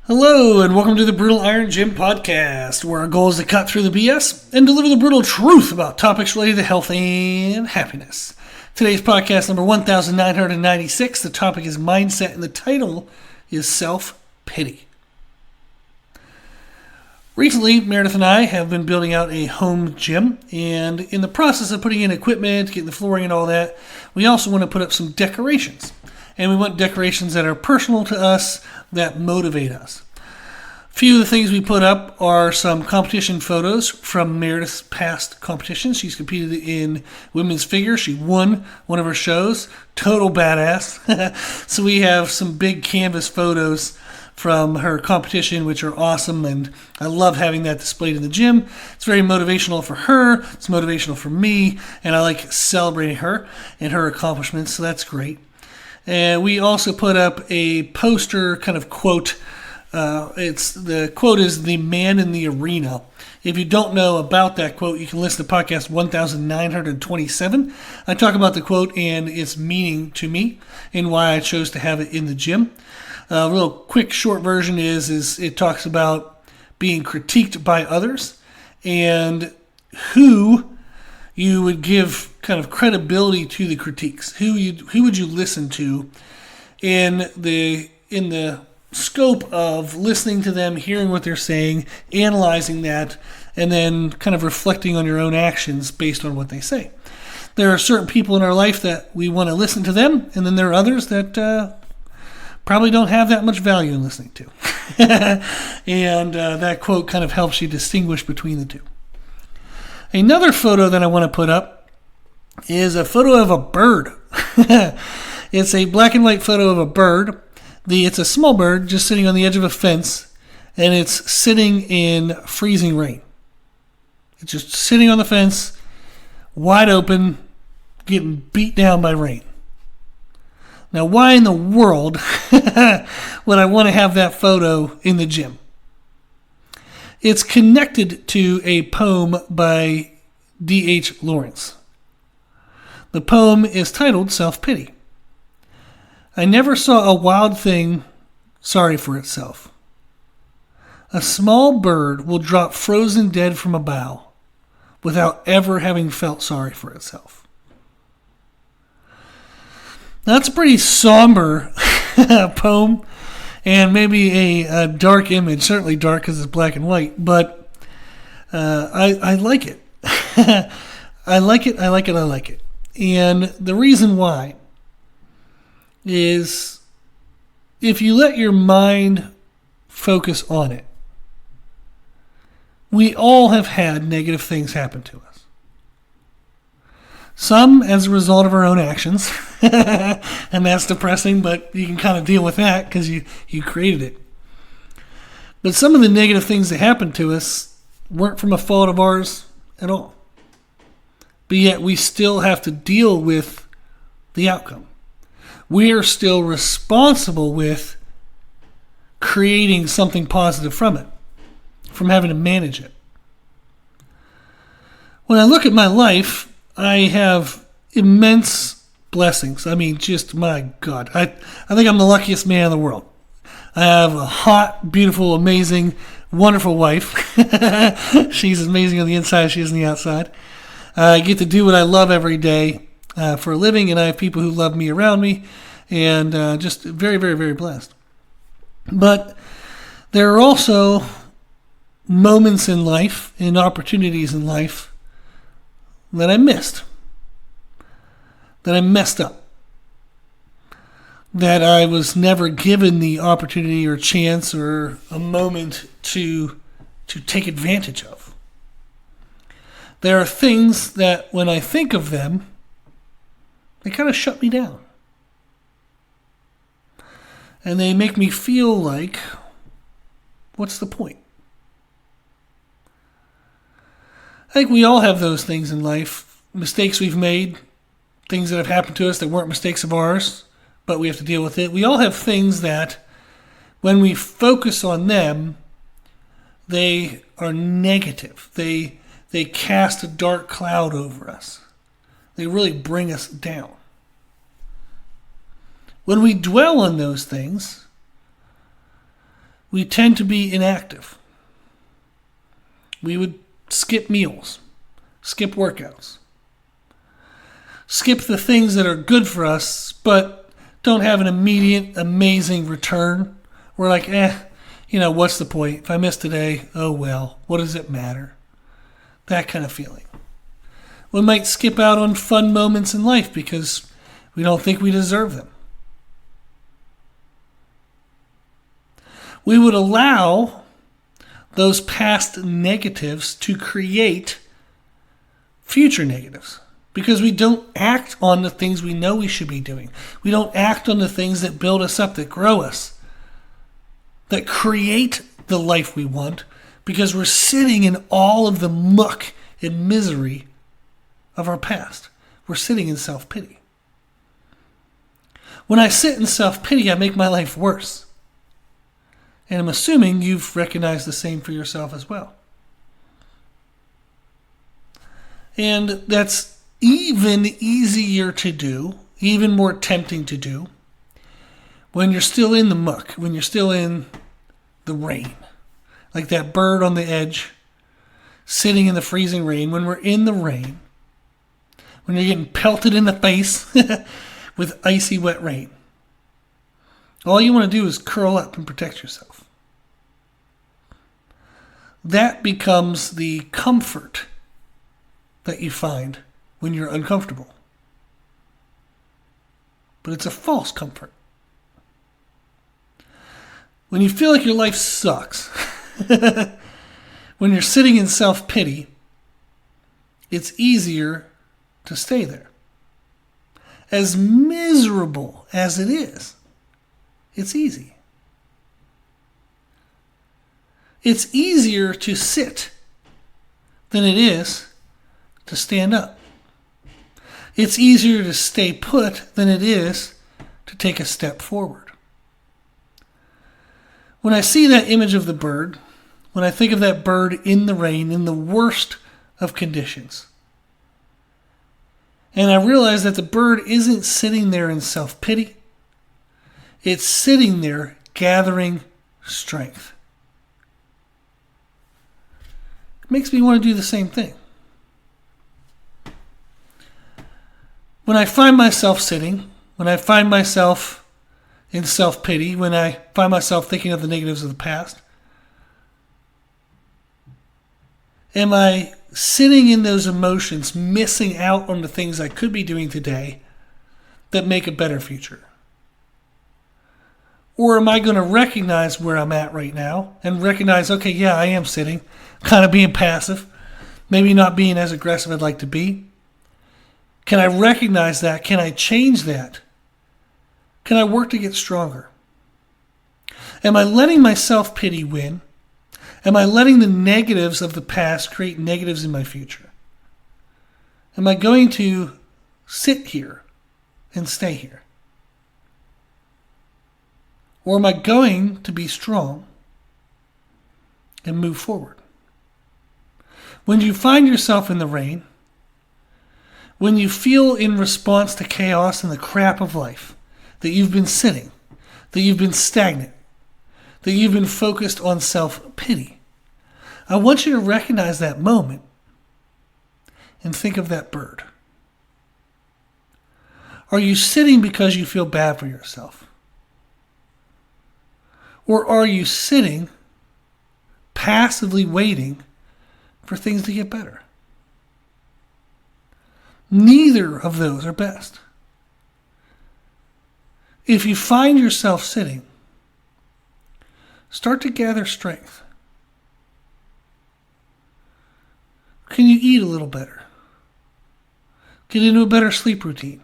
Hello, and welcome to the Brutal Iron Gym podcast, where our goal is to cut through the BS and deliver the brutal truth about topics related to health and happiness. Today's podcast number 1996. The topic is mindset, and the title is self-pity. Recently, Meredith and I have been building out a home gym, and in the process of putting in equipment, getting the flooring and all that, we also want to put up some decorations. And we want decorations that are personal to us, that motivate us. A few of the things we put up are some competition photos from Meredith's past competitions. She's competed in women's figure. She won one of her shows. Total badass. So we have some big canvas photos from her competition, which are awesome, and I love having that displayed in the gym. It's very motivational for her. It's motivational for me, and I like celebrating her and her accomplishments, so that's great. And we also put up a poster kind of quote. The quote is "the man in the arena." If you don't know about that quote, you can listen to podcast 1927. I talk about the quote and its meaning to me and why I chose to have it in the gym. A real quick short version is it talks about being critiqued by others and who you would give kind of credibility to the critiques. Who would you listen to in the scope of listening to them, hearing what they're saying, analyzing that, and then kind of reflecting on your own actions based on what they say. There are certain people in our life that we want to listen to them, and then there are others that probably don't have that much value in listening to. And that quote kind of helps you distinguish between the two. Another photo that I want to put up is a photo of a bird. It's a black and white photo of a bird. It's a small bird just sitting on the edge of a fence, and it's sitting in freezing rain. It's just sitting on the fence, wide open, getting beat down by rain. Now, why in the world would I want to have that photo in the gym? It's connected to a poem by D.H. Lawrence. The poem is titled Self-Pity. I never saw a wild thing sorry for itself. A small bird will drop frozen dead from a bough without ever having felt sorry for itself. That's a pretty somber poem. And maybe a dark image, certainly dark because it's black and white, but I like it. I like it. And the reason why is if you let your mind focus on it, we all have had negative things happen to us. Some as a result of our own actions, and that's depressing, but you can kind of deal with that because you created it. But some of the negative things that happened to us weren't from a fault of ours at all. But yet we still have to deal with the outcome. We are still responsible with creating something positive from it, from having to manage it. When I look at my life, I have immense blessings. I mean, just my God. I think I'm the luckiest man in the world. I have a hot, beautiful, amazing, wonderful wife. She's amazing on the inside. She is on the outside. I get to do what I love every day for a living, and I have people who love me around me, and just very, very, very blessed. But there are also moments in life and opportunities in life that I missed, that I messed up, that I was never given the opportunity or chance or a moment to take advantage of. There are things that when I think of them, they kind of shut me down. And they make me feel like, what's the point? I think we all have those things in life, mistakes we've made, things that have happened to us that weren't mistakes of ours, but we have to deal with it. We all have things that, when we focus on them, they are negative. They cast a dark cloud over us. They really bring us down. When we dwell on those things, we tend to be inactive. We would skip meals, skip workouts, skip the things that are good for us, but don't have an immediate, amazing return. We're like, what's the point? If I miss today, oh well, what does it matter? That kind of feeling. We might skip out on fun moments in life because we don't think we deserve them. We would allow those past negatives to create future negatives because we don't act on the things we know we should be doing. We don't act on the things that build us up, that grow us, that create the life we want, because we're sitting in all of the muck and misery of our past. We're sitting in self-pity. When I sit in self-pity, I make my life worse. And I'm assuming you've recognized the same for yourself as well. And that's even easier to do, even more tempting to do, when you're still in the muck, when you're still in the rain. Like that bird on the edge, sitting in the freezing rain. When we're in the rain, when you're getting pelted in the face with icy wet rain, all you want to do is curl up and protect yourself. That becomes the comfort that you find when you're uncomfortable. But it's a false comfort. When you feel like your life sucks, when you're sitting in self-pity, it's easier to stay there. As miserable as it is, it's easy. It's easier to sit than it is to stand up. It's easier to stay put than it is to take a step forward. When I see that image of the bird, when I think of that bird in the rain, in the worst of conditions, and I realize that the bird isn't sitting there in self-pity, it's sitting there gathering strength. It makes me want to do the same thing. When I find myself sitting, when I find myself in self-pity, when I find myself thinking of the negatives of the past, am I sitting in those emotions, missing out on the things I could be doing today that make a better future? Or am I going to recognize where I'm at right now and recognize, okay, yeah, I am sitting, kind of being passive, maybe not being as aggressive as I'd like to be? Can I recognize that? Can I change that? Can I work to get stronger? Am I letting my self-pity win? Am I letting the negatives of the past create negatives in my future? Am I going to sit here and stay here? Or am I going to be strong and move forward? When you find yourself in the rain, when you feel in response to chaos and the crap of life, that you've been sitting, that you've been stagnant, that you've been focused on self-pity, I want you to recognize that moment and think of that bird. Are you sitting because you feel bad for yourself? Or are you sitting passively waiting for things to get better? Neither of those are best. If you find yourself sitting, start to gather strength. Can you eat a little better? Get into a better sleep routine?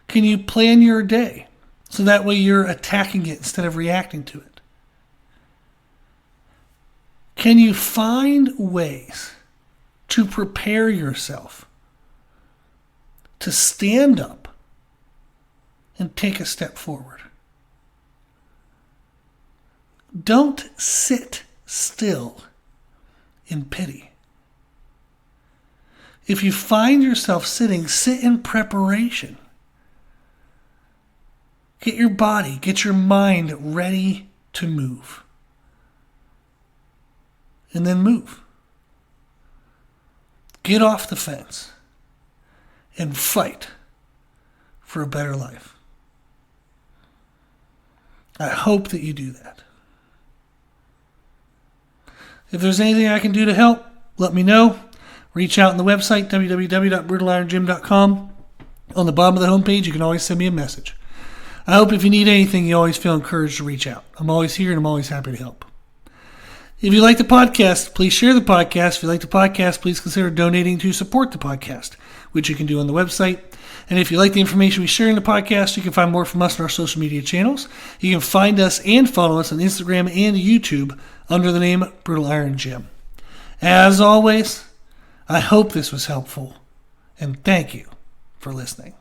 Can you plan your day so that way you're attacking it instead of reacting to it? Can you find ways to prepare yourself to stand up and take a step forward? Don't sit still in pity. If you find yourself sitting, sit in preparation. Get your body, get your mind ready to move. And then move. Get off the fence and fight for a better life. I hope that you do that. If there's anything I can do to help, let me know. Reach out on the website, www.brutalirongym.com. On the bottom of the homepage, you can always send me a message. I hope if you need anything, you always feel encouraged to reach out. I'm always here and I'm always happy to help. If you like the podcast, please share the podcast. If you like the podcast, please consider donating to support the podcast, which you can do on the website. And if you like the information we share in the podcast, you can find more from us on our social media channels. You can find us and follow us on Instagram and YouTube under the name Brutal Iron Gym. As always, I hope this was helpful, and thank you for listening.